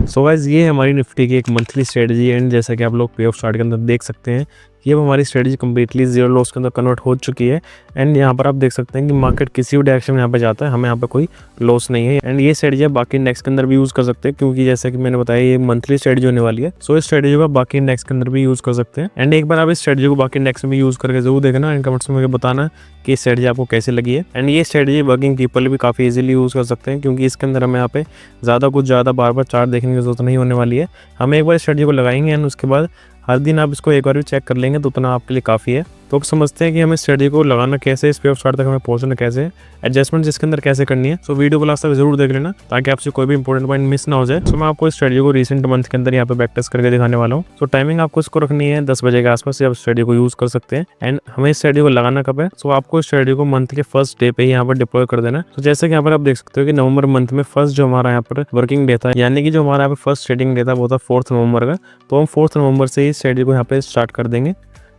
So guys ये है हमारी निफ्टी की एक मंथली स्ट्रेटजी एंड जैसा कि आप लोग पे ऑफ चार्ट के अंदर देख सकते हैं ये हमारी स्ट्रेटजी कम्प्लीटली जीरो लॉस के अंदर कन्वर्ट हो चुकी है। एंड यहाँ पर आप देख सकते हैं कि मार्केट किसी भी डायरेक्शन में यहाँ पे जाता है, हमें यहाँ पे कोई लॉस नहीं है। एंड ये स्ट्रेटजी आप बाकी इंडेक्स के अंदर भी यूज़ कर सकते हैं, क्योंकि जैसा कि मैंने बताया ये मंथली स्ट्रेटजी होने वाली है। सो इस स्ट्रेटजी को आप बाकी इंडेक्स के अंदर भी यूज़ कर सकते हैं। एंड एक बार आप इस स्ट्रेटजी को बाकी इंडेक्स में भी यूज़ करके जरूर देखना एंड कमेंट्स में मुझे बताना कि स्ट्रेटजी आपको कैसे लगी है। एंड ये स्ट्रेटजी वर्किंग पीपल भी काफ़ी इजीली यूज़ कर सकते हैं, क्योंकि इसके अंदर हमें यहाँ पे ज़्यादा बार बार चार्ट देखने की जरूरत नहीं होने वाली है। हम एक बार स्ट्रेटजी को लगाएंगे एंड उसके बाद हर दिन आप इसको एक बार भी चेक कर लेंगे तो उतना आपके लिए काफ़ी है। तो आप समझते हैं कि हमें स्ट्रेटजी को लगाना कैसे, इस पे ऑफ चार्ट तक हमें पहुंचना कैसे, एडजस्टमेंट जिसके अंदर कैसे करनी है। सो वीडियो को लास्ट तक जरूर देख लेना ताकि आपसे कोई भी इंपॉर्टेंट पॉइंट मिस ना हो जाए। सो मैं आपको इस स्ट्रेटजी को रिसेंट मंथ के अंदर यहाँ पे प्रैक्टिस करके दिखाने वाला हूँ। सो टाइमिंग आपको इसको रखनी है 10 बजे के आसपास से आप स्ट्रेटजी को यूज़ कर सकते हैं। एंड हमें इस स्ट्रेटजी को लगाना कब है, सो आपको इस स्ट्रेटजी को मंथ के फर्स्ट डे पे ही यहाँ पर डिप्लॉय कर देना है। तो जैसे कि यहाँ पर आप देख सकते हो कि नवंबर मंथ में फर्स्ट जो हमारा यहाँ पर वर्किंग डे था, यानी कि जो हमारा यहाँ पर फर्स्ट ट्रेडिंग डे था वो था 4 नवंबर का। तो हम 4 नवंबर से ही स्ट्रेटजी को यहाँ पे स्टार्ट कर देंगे।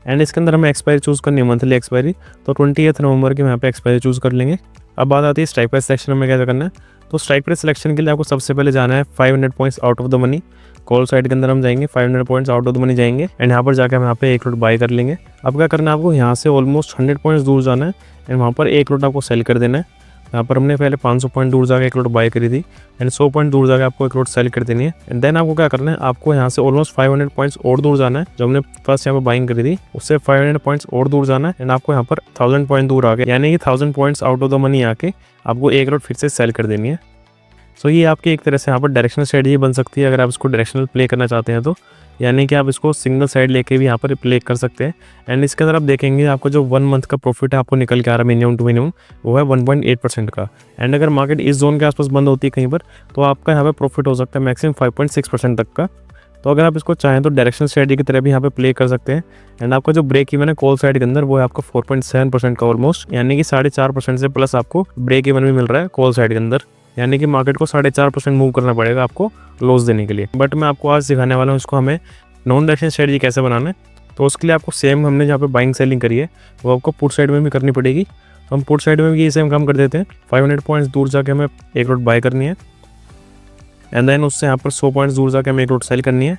एंड इसके अंदर हमें एक्सपायरी चूज़ करनी है, मंथली एक्सपायरी। तो 28 नवंबर की यहाँ पे एक्सपायरी चूज़ कर लेंगे। अब बात आती है स्ट्राइक प्राइस सिलेक्शन में क्या करना है। तो स्ट्राइक प्राइस सिलेक्शन के लिए आपको सबसे पहले जाना है 500 points out of the money. Call side के अंदर हम जाएंगे, 500 points out of the money जाएंगे एंड यहाँ पर जाकर हम यहाँ पे 1 लॉट बाय कर लेंगे। अब क्या करना है, आपको यहाँ से ऑलमोस्ट 100 पॉइंट्स दूर जाना है एंड वहाँ पर 1 लॉट आपको सेल कर देना है। यहाँ पर हमने पहले 500 पॉइंट दूर जाकर 1 लॉट बाय करी थी एंड 100 पॉइंट दूर जाकर आपको 1 लॉट सेल कर देनी है। एंड देन आपको क्या करना है, आपको यहाँ से ऑलमोस्ट 500 पॉइंट्स और दूर जाना है। जो हमने फर्स्ट यहाँ पर बाइंग करी थी उससे 500 पॉइंट्स और दूर जाना है एंड आपको यहाँ पर 1000 पॉइंट दूर आके, यानी कि 1000 points out of the money आके आपको 1 लॉट फिर से सेल कर देनी है। सो ये आपकी एक तरह से यहाँ पर डायरेक्शनल स्ट्रेटजी बन सकती है अगर आप इसको डायरेक्शनल प्ले करना चाहते हैं तो, यानी कि आप इसको सिंगल साइड लेके भी यहाँ पर प्ले कर सकते हैं। एंड इसके अंदर आप देखेंगे आपको जो 1 मंथ का प्रॉफिट है आपको निकल के आ रहा है मिनिमम टू मिनिमम, वो है 1.8% का। एंड अगर मार्केट इस जोन के आसपास बंद होती है कहीं पर तो आपका यहाँ पे प्रॉफिट हो सकता है मैक्सिमम 5.6% तक का। तो अगर आप इसको चाहें तो डायरेक्शनल स्ट्रेटजी की तरह भी यहाँ पे प्ले कर सकते हैं। एंड आपका जो ब्रेक इवन है कॉल साइड के अंदर वो है आपका 4.7% का ऑलमोस्ट, यानी कि 4.5% से प्लस आपको ब्रेक इवन भी मिल रहा है कॉल साइड के अंदर, यानी कि मार्केट को 4.5% मूव करना पड़ेगा आपको लॉस देने के लिए। बट मैं आपको आज सिखाने वाला हूँ इसको हमें नॉन डायरेक्शनल स्ट्रेटजी कैसे बनाना है। तो उसके लिए आपको सेम हमने जहाँ पे बाइंग सेलिंग करी है वो आपको पुट साइड में भी करनी पड़ेगी। तो हम पुट साइड में भी ये सेम काम कर देते हैं। 500 पॉइंट्स दूर जाके हमें 1 लॉट बाय करनी है एंड देन उससे यहाँ पर 100 पॉइंट्स दूर जाके हमें 1 लॉट सेल करनी है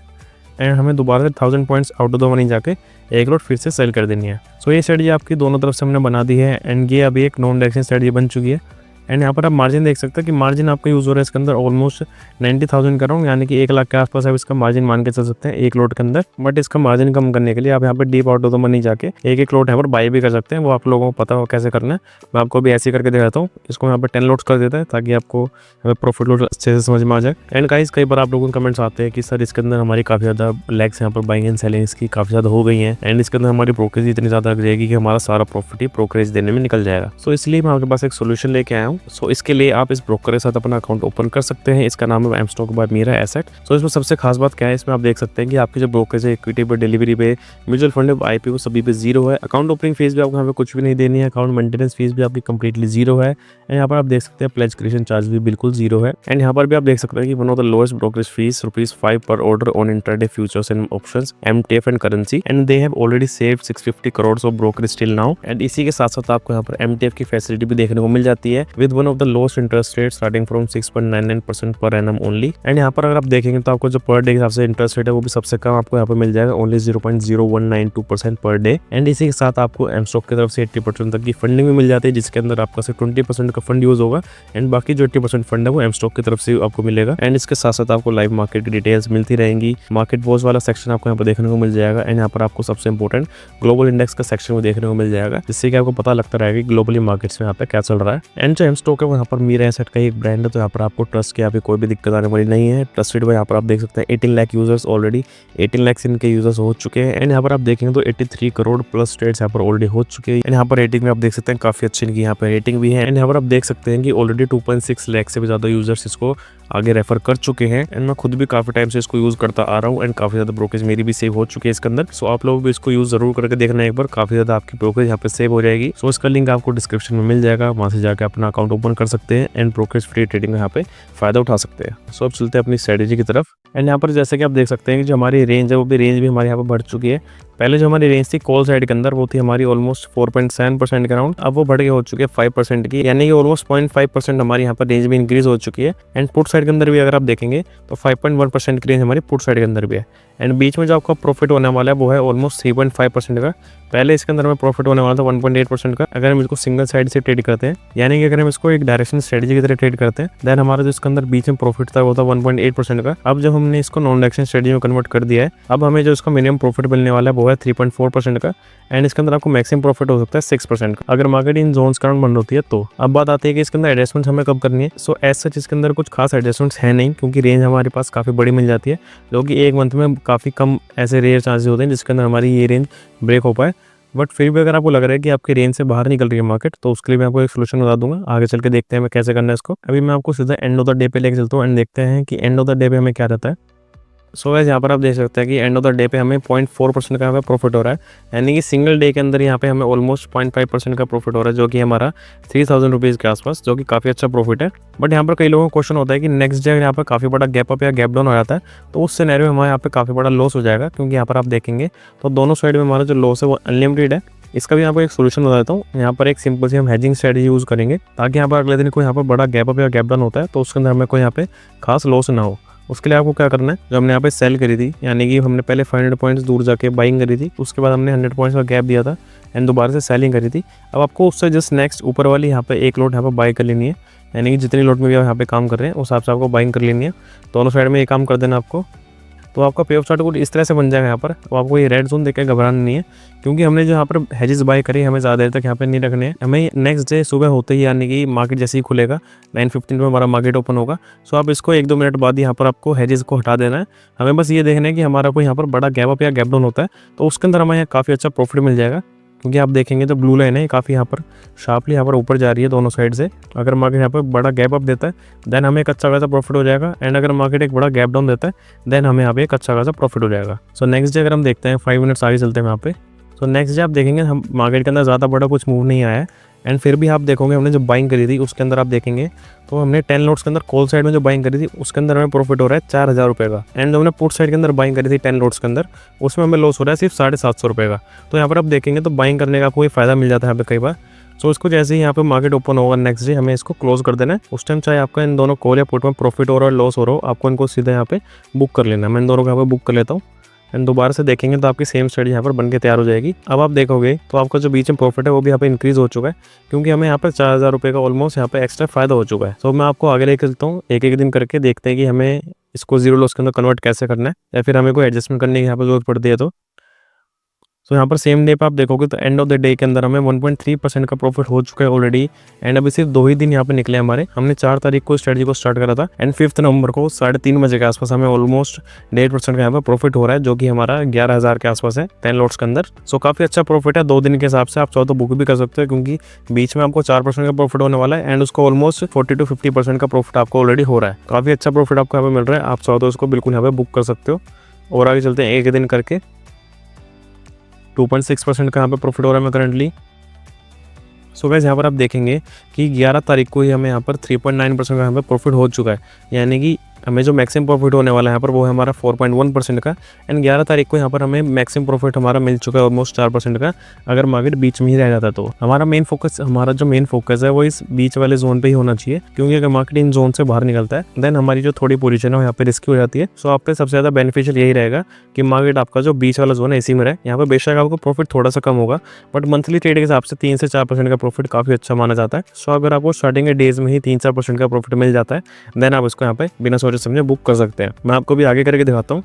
एंड हमें दोबारा से 1000 points out of the money जाके 1 लॉट फिर से सेल कर देनी है। सो ये स्ट्रेटजी आपकी दोनों तरफ से हमने बना दी है एंड ये अभी एक नॉन डायरेक्शनल स्ट्रेटजी बन चुकी है। एंड यहाँ पर आप मार्जिन देख सकते हैं कि मार्जिन आपका यूज़ हो रहा है इसके अंदर ऑलमोस्ट 90,000 कर रहा हूँ, यानी कि 1 लाख के आसपास आप इसका मार्जिन मान के चल सकते हैं 1 लॉट के अंदर। बट इसका मार्जिन कम करने के लिए आप यहाँ पे deep out of the money जाके 1 लॉट यहाँ पर बाय भी कर सकते हैं, वो आप लोगों को पता हो कैसे करना है। मैं आपको भी ऐसे करके दिखाता हूँ। इसको यहाँ पर 10 लॉट्स कर देता है ताकि आपको प्रॉफिट लॉट अच्छे से समझ में आ जाए। एंड गाइस कई बार आप लोगों के कमेंट्स आते हैं कि सर इसके अंदर हमारी काफ़ी ज़्यादा लेग्स यहाँ पर बाइंग एंड सेलिंग इसकी काफ़ी ज़्यादा हो गई है एंड इसके अंदर हमारी ब्रोकरेज इतनी ज़्यादा लग जाएगी कि हमारा सारा प्रॉफिट ही ब्रोकरेज देने में निकल जाएगा। सो इसलिए मैं आपके पास एक सोल्यूशन लेके आया हूँ। सो इसके लिए आप इस ब्रोकर के साथ अपना अकाउंट ओपन कर सकते हैं। इसका नाम है एमस्टॉक बाय मीरा एसेट। सो इसमें सबसे खास बात क्या है, इसमें आप देख सकते हैं कि आपके जो ब्रोकरेज है इक्विटी पे, डिलीवरी पे, म्यूचुअल फंड पे, आईपीओ सभी पे जीरो है। अकाउंट ओपनिंग फीस भी आपको यहाँ पे कुछ भी नहीं देनी है। अकाउंट मेंटेनेंस फीस भी आपकी कंप्लीटली जीरो है। एंड यहाँ पर आप देख सकते हैं प्लेज क्रिएशन चार्ज भी बिल्कुल जीरो है। एंड यहाँ पर भी आप देख सकते हैं कि one of the lowest brokerage fees ₹5 पर order on intraday futures and options, MTF and currency. And they have already saved 650 crore of brokerage till now. And इसी के साथ साथ आपको यहाँ पर एमटीएफ की फैसिलिटी भी देखने को मिल जाती है with one of the lowest interest rate starting from 6.99% per annum only. And यहाँ पर अगर आप देखेंगे तो आपको जो पर डे के हिसाब से इंटरेस्ट रेट है वो भी सबसे कम आपको यहाँ पर मिल जाएगा, ओनली 0.0192% पर डे। एंड इसी के साथ आपको एमस्टॉक की तरफ से 80% तक की फंडिंग भी मिल जाती है, जिसके अंदर आपका सिर्फ 20% का फंड यूज होगा एंड बाकी जो 80% फंड है वो एमस्टॉक की तरफ से आपको मिलेगा। एंड इसके साथ साथ आपको लाइव मार्केट की डिटेल्स मिलती रहेंगी। मार्केट वॉच वाला सेक्शन आपको यहाँ पर देखने को मिल जाएगा एंड यहाँ पर आपको सबसे इंपॉर्टेंट ग्लोबल इंडेक्स का सेक्शन भी देखने को मिल जाएगा, जिससे कि आपको पता लगता रहेगा कि ग्लोबली मार्केट्स में यहाँ पे क्या चल रहा है। एंड जो एमस्टॉक है वो यहाँ पर मीरा एसेट का एक ब्रांड है, तो यहाँ पर आपको ट्रस्ट की यहाँ पे कोई भी दिक्कत आने वाली नहीं है। ट्रस्टेड यहाँ पर आप देख सकते हैं 18 लाख यूजर्स, ऑलरेडी 18 लाख इनके यूजर्स हो चुके हैं। एंड यहाँ पर आप देखेंगे तो 83 करोड़ प्लस ट्रेड्स यहाँ पर ऑलरेडी हो चुके हैं। एंड यहाँ पर रेटिंग में आप देख सकते हैं काफी अच्छी इनकी यहाँ पर रेटिंग भी है। एंड यहाँ पर आप देख सकते हैं कि ऑलरेडी 2.6 लाख से भी ज्यादा यूजर्स इसको आगे रेफर कर चुके हैं। एंड मैं खुद भी काफी टाइम से इसको यूज करता आ रहा हूँ एंड काफी ज्यादा ब्रोकरेज मेरी भी सेव हो चुकी है इसके अंदर। सो आप लोग भी इसको यूज जरूर करके देखना एक बार, काफी ज्यादा आपकी ब्रोकरेज यहाँ पे सेव हो जाएगी। सो इसका लिंक आपको डिस्क्रिप्शन में मिल जाएगा, वहां से जाकर अपना अकाउंट ओपन कर सकते हैं एंड ब्रोकरेज फ्री ट्रेडिंग का यहाँ पे फायदा उठा सकते हैं। सो अब चलते हैं अपनी स्ट्रेटेजी की तरफ। एंड यहाँ पर जैसे कि आप देख सकते हैं कि जो हमारी रेंज है वो भी रेंज भी हमारे यहाँ पर बढ़ चुकी है। पहले जो हमारी रेंज थी कॉल साइड के अंदर वो थी हमारी ऑलमोस्ट 4.7% के अराउंड, अब वो बढ़ के हो चुकी है 5% की, यानी कि ऑलमोस्ट 0.5% हमारी यहाँ पर रेंज भी इंक्रीज हो चुकी है। एंड पुट साइड के अंदर भी अगर आप देखेंगे तो 5.1% की रेंज हमारी पुट साइड के अंदर भी है। एंड बीच में जो आपका प्रॉफिट होने वाला है वो है ऑलमोस्ट 3.5% का। पहले इसके अंदर हमें प्रॉफिट होने वाला था 1.8% का अगर हम इसको सिंगल साइड से ट्रेड करते हैं, यानी कि अगर हम इसको एक डायरेक्शन स्ट्रेटजी की तरह ट्रेड करते हैं, देन हमारा जो इसके अंदर बीच में प्रॉफिट था वो था 1.8% का। अब जब हमने इसको नॉन डायरेक्शन स्ट्रेटजी में कन्वर्ट कर दिया है, अब हमें जो इसका मिनिमम प्रॉफिट मिलने वाला है वो है 3.4% का। एंड इसके अंदर आपको मैक्सिमम प्रॉफिट हो सकता है 6% का अगर मार्केट इन जोन्स के बंद होती है तो। अब बात आती है कि इसके अंदर एडजस्टमेंट हमें कब करनी है। सो एज सच इसके अंदर कुछ खास एडजस्टमेंट्स है नहीं, क्योंकि रेंज हमारे पास काफ़ी बड़ी मिल जाती है, जो कि एक मंथ में काफ़ी कम ऐसे रेयर चांसेस होते हैं जिसके अंदर हमारी ये रेंज ब्रेक हो पाए। बट फिर भी अगर आपको लग रहा है कि आपकी रेंज से बाहर निकल रही है मार्केट, तो उसके लिए मैं आपको एक सोल्यूशन बता दूंगा। आगे चल के देखते हैं मैं कैसे करना है इसको। अभी मैं आपको सीधा एंड ऑफ द डे पे लेके चलता हूँ एंड देखते हैं कि एंड ऑफ द डे पे हमें क्या रहता है। सो गाइस यहाँ पर आप देख सकते हैं कि एंड ऑफ द डे पे हमें 0.4% का यहाँ पे प्रॉफिट हो रहा है, यानी कि सिंगल डे के अंदर यहाँ पे हमें ऑलमोस्ट 0.5% का प्रॉफिट हो रहा है, जो कि हमारा 3000 रुपीज़ के आसपास, जो कि काफ़ी अच्छा प्रॉफिट है। बट यहाँ पर कई लोगों को क्वेश्चन होता है कि नेक्स्ट डे यहाँ पर काफ़ी बड़ा गैप अप या गैप डाउन हो जाता है तो उस सिनेरियो में हमारे यहाँ पे काफ़ी बड़ा लॉस हो जाएगा, क्योंकि यहाँ पर आप देखेंगे तो दोनों साइड में हमारा जो लॉस है वो अनलिमिटेड है। इसका भी यहाँ पर एक सोल्यूशन बता देता हूँ। यहाँ पर एक सिंपल सी हम हेजिंग स्ट्रेटजी यूज़ करेंगे, ताकि यहाँ पर अगले दिन कोई यहाँ पर बड़ा गैप अप या गैप डाउन होता है तो उसके अंदर हमें कोई यहाँ पे खास लॉस ना हो। उसके लिए आपको क्या करना है, जो हमने यहाँ पे सेल करी थी, यानी कि हमने पहले 500 पॉइंट्स दूर जाके बाइंग करी थी, उसके बाद हमने 100 पॉइंट्स का गैप दिया था एंड दोबारा से सेलिंग करी थी। अब आपको उससे जस्ट नेक्स्ट ऊपर वाली यहाँ पे एक लॉट यहाँ पे बाई कर लेनी है, यानी कि जितनी लॉट में भी आप यहाँ पे काम कर रहे हैं उस हिसाब से आपको बाइंग कर लेनी है। दोनों साइड में ये काम कर देना आपको, तो आपका पे ऑफ चार्ट कुछ इस तरह से बन जाएगा। यहाँ पर तो आपको ये रेड जोन देख के घबराना नहीं है, क्योंकि हमने जो यहाँ पर हेजेस बाय करे हमें ज़्यादा देर तक यहाँ पे नहीं रखने हैं। हमें नेक्स्ट डे सुबह होते ही, यानी कि मार्केट जैसे ही खुलेगा 9:15 में हमारा मार्केट ओपन होगा, सो आप इसको 1-2 मिनट बाद यहाँ पर आपको हेजेस को हटा देना है। हमें बस ये देखना है कि हमारा कोई यहाँ पर बड़ा गैप अप या गैप डाउन होता है तो उसके अंदर हमें यहाँ काफ़ी अच्छा प्रॉफिट मिल जाएगा, क्योंकि आप देखेंगे तो ब्लू लाइन है काफ़ी यहाँ पर शार्पली यहाँ पर ऊपर जा रही है दोनों साइड से। अगर मार्केट यहाँ पर बड़ा गैप अप देता है देन हमें एक अच्छा खासा प्रॉफिट हो जाएगा, एंड अगर मार्केट एक बड़ा गैप डाउन देता है देन हमें यहाँ पे एक अच्छा खासा प्रॉफिट हो जाएगा। सो नेक्स्ट डे अगर हम देखते हैं 5 मिनट्स आगे चलते हैं यहाँ पे, तो नेक्स्ट डे आप देखेंगे हम मार्केट के अंदर ज़्यादा बड़ा कुछ मूव नहीं आया है, एंड फिर भी आप देखोगे हमने जो बाइंग करी थी उसके अंदर आप देखेंगे तो हमने 10 लॉट्स के अंदर कॉल साइड में जो बाइंग करी थी उसके अंदर हमें प्रॉफिट हो रहा है 4000 रुपये का। एंड जो हमने पुट साइड के अंदर बाइंग करी थी 10 लॉट्स के अंदर उसमें हमें लॉस हो रहा है सिर्फ 750 रुपये का। तो यहाँ पर आप देखेंगे तो बाइंग करने का कोई फ़ायदा मिल जाता है यहाँ पे कई बार। सो इसको जैसे ही यहाँ पे मार्केट ओपन होगा नेक्स्ट डे हमें इसको क्लोज कर देना है। उस टाइम चाहे आपका इन दोनों कॉल या पुट में प्रॉफिट हो रहा है लॉस हो रहा हो, आपको इनको सीधा यहाँ पे बुक कर लेना है। मैं इन दोनों को यहाँ पे बुक कर लेता हूँ एंड दोबारा से देखेंगे तो आपकी सेम स्ट्रेटजी यहाँ पर बन के तैयार हो जाएगी। अब आप देखोगे तो आपका जो बीच में प्रॉफिट है वो भी यहाँ पे इंक्रीज हो चुका है, क्योंकि हमें यहाँ पर 4000 रुपये का ऑलमोस्ट यहाँ पे एक्स्ट्रा फायदा हो चुका है। तो मैं आपको आगे लेकर चलता हूँ, एक एक दिन करके देखते हैं कि हमें इसको जीरो लॉस के अंदर कन्वर्ट कैसे करना है, या फिर हमें कोई एडजस्टमेंट करने की यहाँ पर जरूरत पड़ती है। तो यहाँ पर सेम डे पे आप देखोगे तो एंड ऑफ द डे के अंदर हमें 1.3% का प्रॉफिट हो चुका है ऑलरेडी। एंड अभी सिर्फ 2 ही दिन यहाँ पे निकले हमारे। हमने 4 तारीख को स्ट्रेटजी को स्टार्ट करा था एंड 5 नवंबर को 3:30 बजे के आसपास हमें ऑलमोस्ट 1.5% का यहाँ पर प्रॉफिट हो रहा है, जो कि हमारा 11,000 के आसपास है 10 लॉट्स के अंदर। सो काफ़ी अच्छा प्रॉफिट है 2 दिन के हिसाब से। आप चाहो तो बुक भी कर सकते हो, क्योंकि बीच में आपको 4% का प्रॉफिट होने वाला है एंड उसको ऑलमोस्ट 40-50% का प्रॉफिट आपको ऑलरेडी हो रहा है। काफ़ी अच्छा प्रॉफिट आपको यहाँ पे मिल रहा है। आप चाहो तो उसको बिल्कुल यहाँ पे बुक कर सकते हो। और आगे चलते हैं एक दिन करके 2.6% का यहाँ पे प्रॉफिट हो रहा है मैं करंटली। सो गाइस यहाँ पर आप देखेंगे कि 11 तारीख को ही हमें यहाँ पर 3.9% का यहाँ पे प्रॉफिट हो चुका है, यानी कि हमें जो मैक्सिमम प्रॉफिट होने वाला है यहाँ पर वो है हमारा 4.1% का। एंड 11 तारीख को यहाँ पर हमें मैक्सिमम प्रॉफिट हमारा मिल चुका है ऑलमोस्ट 4% का, अगर मार्केट बीच में ही रह जाता तो। हमारा जो मेन फोकस है वो इस बीच वाले जोन पे ही होना चाहिए, क्योंकि अगर मार्केट इन जोन से बाहर निकलता है देन हमारी जो थोड़ी पोजीशन है यहाँ पे रिस्की हो जाती है। सो आप पे सबसे ज़्यादा बेनिफिशियल यही रहेगा कि मार्केट आपका जो बीच वाला जोन है इसी में रहे। यहाँ पर बेशक आपको प्रॉफिट थोड़ा सा कम होगा, बट मंथली ट्रेड के हिसाब से 3 से 4% का प्रॉफिट काफ़ी अच्छा माना जाता है। सो अगर आपको स्टार्टिंग के डेज में ही 3-4% का प्रॉफिट मिल जाता है देन आप इसको यहाँ पे बिना सोचे समझे बुक कर सकते हैं। मैं आपको भी आगे करके दिखाता हूँ।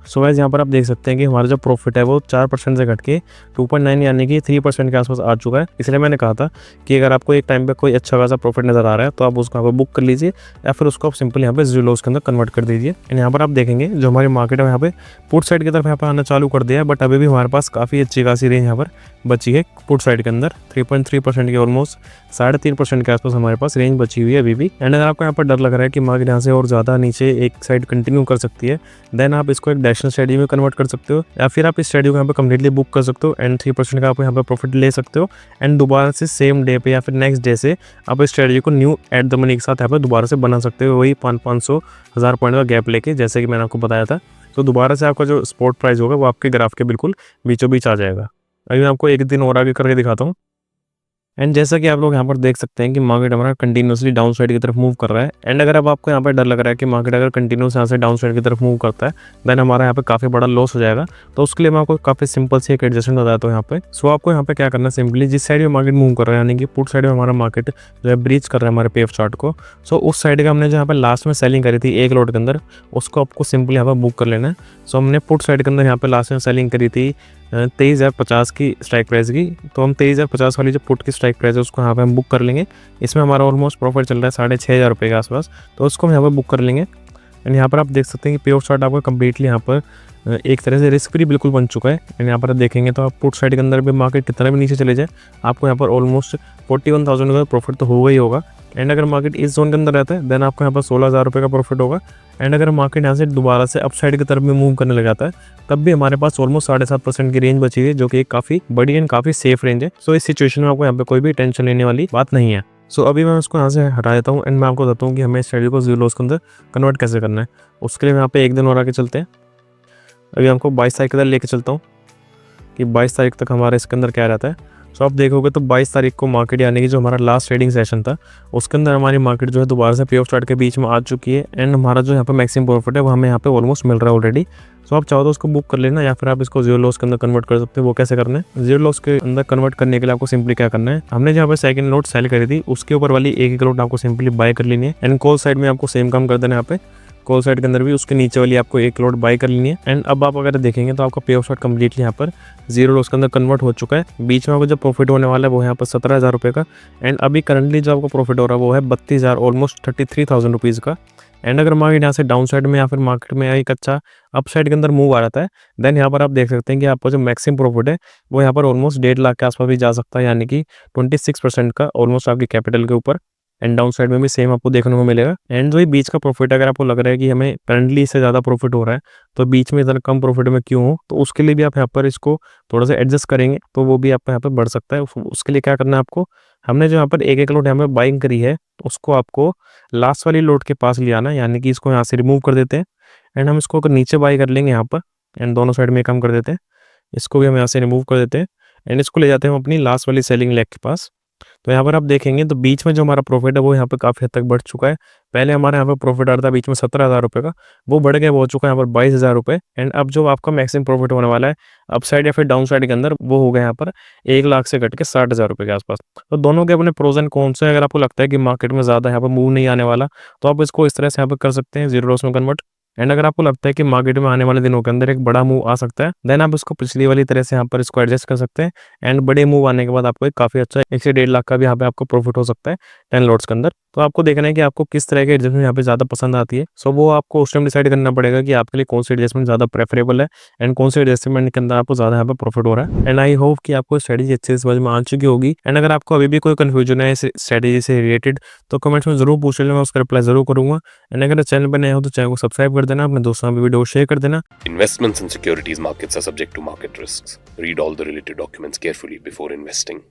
सो गाइस यहाँ पर आप देख सकते हैं कि हमारा जो प्रॉफिट है वो 4% से घट के 2.9 यानी कि 3% के आसपास आ चुका है। इसलिए मैंने कहा था कि अगर आपको एक टाइम पे कोई अच्छा खासा प्रॉफिट नज़र आ रहा है तो आप उसको यहाँ पर बुक कर लीजिए, या फिर उसको आप सिंपल यहाँ पे जीरो लॉस के अंदर कन्वर्ट कर दीजिए। एंड यहाँ पर आप देखेंगे जो हमारी मार्केट है यहाँ पे पुट साइड की तरफ यहाँ पर आना चालू कर दिया है, बट अभी भी हमारे पास काफ़ी अच्छी खासी रेंज यहाँ पर बची है पुट साइड के अंदर। 3.3% की ऑलमोस्ट 3.5% के आसपास हमारे पास रेंज बची हुई है अभी भी। एंड अगर आपको यहाँ पर डर लग रहा है कि मार्केट यहाँ से और ज़्यादा नीचे एक साइड कंटिन्यू कर सकती है देन आप इसको एक डायरेक्शनल स्ट्रेटजी में कन्वर्ट कर सकते हो, या फिर आप इस स्ट्रेटजी को यहाँ पे कम्प्लीटली बुक कर सकते हो एंड 3% का आप यहाँ पे प्रॉफिट ले सकते हो एंड दोबारा से सेम डे पे या फिर नेक्स्ट डे से आप इस स्ट्रेटजी को न्यू एट द मनी के साथ यहाँ पे दोबारा से बना सकते हो, वही 500 1000 पॉइंट का गैप लेके, जैसे कि मैंने आपको बताया था। तो दोबारा से आपका जो स्पॉट प्राइस होगा वो आपके ग्राफ के बिल्कुल बीचों बीच आ जाएगा। अभी मैं आपको एक दिन और आगे करके दिखाता हूँ। एंड जैसा कि आप लोग यहाँ पर देख सकते हैं कि मार्केट हमारा कंटिन्यूसली डाउन साइड की तरफ मूव कर रहा है। एंड अगर अब आपको यहाँ पर डर लग रहा है कि मार्केट अगर कंटिन्यूस यहाँ से डाउन साइड की तरफ मूव करता है देन हमारा यहाँ पे काफ़ी बड़ा लॉस हो जाएगा, तो उसके लिए मैं आपको काफ़ी सिंपल से एक एडजस्टमेंट बताता हूँ यहाँ पे। सो आपको यहाँ पे क्या करना है, सिंपली जिस साइड में मार्केट मूव कर रहा है, यानी कि पुट साइड में हमारा मार्केट जो है ब्रीच कर रहा है हमारे पेफ चार्ट को, सो उस साइड का हमने जो यहाँ पे लास्ट में सेलिंग करी थी एक लॉट के अंदर, उसको आपको सिंपली यहाँ पर बुक कर लेना है। सो हमने पुट साइड के अंदर यहाँ पे लास्ट में सेलिंग करी थी 23,050 की स्ट्राइक प्राइस की, तो हम 23,050 वाली जो पुट की स्ट्राइक प्राइस है उसको यहाँ पे हम बुक कर लेंगे। इसमें हमारा ऑलमोस्ट प्रॉफिट चल रहा है 6,500 रुपये के आसपास, तो उसको हम यहाँ पर बुक कर लेंगे। एंड यहाँ पर आप देख सकते हैं कि पे ऑफ चार्ट आपका कम्प्लीटली यहाँ पर एक तरह से रिस्क फ्री बिल्कुल बन चुका है। एंड यहाँ पर आप देखेंगे तो आप पुट साइड के अंदर भी मार्केट कितना भी नीचे चले जाए आपको यहाँ पर ऑलमोस्ट 41,000 का प्रॉफिट तो होगा ही होगा। एंड अगर मार्केट इस जोन के अंदर रहता है देन आपको यहाँ पर 16,000 रुपये का प्रॉफिट होगा। एंड अगर मार्केट यहाँ से दोबारा से अप साइड की तरफ में मूव करने लग जाता है तब भी हमारे पास ऑलमोस्ट 7.5% की रेंज बची है, जो कि एक काफ़ी बड़ी एंड काफ़ी सेफ रेंज है। सो इस सिचुएशन में आपको यहाँ पे कोई भी टेंशन लेने वाली बात नहीं है। सो अभी मैं उसको यहाँ से हटा देता हूँ एंड मैं आपको बताता हूँ कि हमें इस स्ट्रेटजी को जीरो लॉस के अंदर कन्वर्ट कैसे करना है। उसके लिए मैं यहाँ पे एक दिन और आगे चलते हैं। अभी हमको 22 तारीख तक लेके चलता हूँ कि 22 तारीख तक हमारा इसके अंदर क्या रहता है। सो आप देखोगे तो 22 तारीख को मार्केट यानी कि जो हमारा लास्ट ट्रेडिंग सेशन था उसके अंदर हमारी मार्केट जो है दोबारा से पे ऑफ चार्ट के बीच में आ चुकी है एंड हमारा जो यहाँ पे मैक्सिमम प्रॉफिट है वो हमें यहाँ पे ऑलमोस्ट मिल रहा है ऑलरेडी। सो आप चाहो तो उसको बुक कर लेना या फिर आप इसको जीरो लॉस के अंदर कन्वर्ट कर सकते हो। वो कैसे करना है, जीरो लॉस के अंदर कन्वर्ट करने के लिए आपको सिंपली क्या करना है, हमने जहाँ पे सेकंड लॉट सेल करी थी उसके ऊपर वाली एक लॉट आपको सिंपली बाय कर लेनी है। एंड कॉल साइड में आपको सेम काम कर देना है, यहाँ पे कॉल साइड के अंदर भी उसके नीचे वाली आपको एक लॉट बाय कर लेनी है। एंड अब आप अगर देखेंगे तो आपका पे ऑफ शॉट कम्प्लीटली यहाँ पर जीरो लॉस के अंदर कन्वर्ट हो चुका है। बीच में आपको जो प्रॉफिट होने वाला है वो यहाँ पर 17,000 रुपये का। एंड अभी करंटली जो आपको प्रॉफिट हो रहा है वो है 32,000 ऑलमोस्ट 33,000 रुपीज़ का। एंड अगर मार्केट यहाँ से डाउन साइड में या फिर मार्केट में एक अच्छा अप साइड के अंदर मूव आ जाता है देन यहाँ पर आप देख सकते हैं कि आपका जो मैक्सिमम प्रॉफिट है वो यहाँ पर ऑलमोस्ट 1.5 लाख के आसपास भी जा सकता है, यानी कि 26% का ऑलमोस्ट आपकी कैपिटल के ऊपर। एंड डाउन साइड में भी सेम आपको देखने को मिलेगा। एंड जो बीच का प्रॉफिट अगर आपको लग रहा है कि हमें करंटली इससे ज़्यादा प्रॉफिट हो रहा है तो बीच में इतना कम प्रॉफिट में क्यों हो, तो उसके लिए भी आप यहाँ पर इसको थोड़ा सा एडजस्ट करेंगे तो वो भी आपका यहाँ पर बढ़ सकता है। उसके लिए क्या करना है आपको, हमने जो यहाँ पर एक लॉट यहाँ पर बाइंग करी है उसको आपको लास्ट वाली लॉट के पास ले आना, यानी कि इसको यहाँ से रिमूव कर देते हैं। एंड हम इसको नीचे बाई कर लेंगे यहाँ पर एंड दोनों साइड में काम कर देते हैं, इसको भी हम यहाँ से रिमूव कर देते हैं एंड इसको ले जाते हैं हम अपनी लास्ट वाली सेलिंग लेग के पास। तो यहाँ पर आप देखेंगे तो बीच में जो हमारा प्रॉफिट है वो यहाँ पे काफ़ी हद तक बढ़ चुका है। पहले हमारे यहाँ पे प्रॉफिट आ रहा था बीच में 17,000 रुपये का, वो बढ़ गया, वो हो चुका है यहाँ पर 22,000 रुपये। एंड अब जो आपका मैक्सिमम प्रॉफिट होने वाला है अप साइड या फिर डाउन साइड के अंदर वो हो गया यहाँ पर 1 लाख से घट के 60,000 रुपये के आसपास। तो दोनों के अपने प्रोज एंड कॉन्स हैं। अगर आपको लगता है कि मार्केट में ज़्यादा यहाँ पर मूव नहीं आने वाला तो आप इसको इस तरह से यहाँ पर कर सकते हैं, जीरो लॉस में कन्वर्ट। एंड अगर आपको लगता है कि मार्केट में आने वाले दिनों के अंदर एक बड़ा मूव आ सकता है देन आप इसको पिछली वाली तरह से यहाँ पर इसको एडजस्ट कर सकते हैं। एंड बड़े मूव आने के बाद आपको एक काफ़ी अच्छा 1 से 1.5 लाख का भी यहाँ पे आपको प्रॉफिट हो सकता है 10 लॉट्स के अंदर। तो आपको देखना है कि आपको किस तरह के एडजस्टमेंट यहाँ पे ज़्यादा पसंद आती है। सो वो आपको उस टाइम डिसाइड करना पड़ेगा कि आपके लिए कौन सी एडजस्टमेंट ज़्यादा प्रेफरेबल है एंड कौन से एडजस्टमेंट के अंदर आपको ज़्यादा यहाँ पे प्रॉफिट हो रहा है। एंड आई होप कि आपको स्ट्रेटेजी अच्छे से समझ में आ चुकी होगी। एंड अगर आपको अभी भी कोई कन्फ्यूजन है इस स्ट्रेटेजी से रिलेटेड तो कमेंट्स में जरूर पूछ लेना, मैं उसका रिप्लाई जरूर करूँगा। एंड अगर चैनल पर नए हो तो चैनल को सब्सक्राइब कर देना, अपने दोस्तों में वीडियो शेयर कर देना। Investments in securities markets are subject to market risks. Read all the related documents carefully before investing.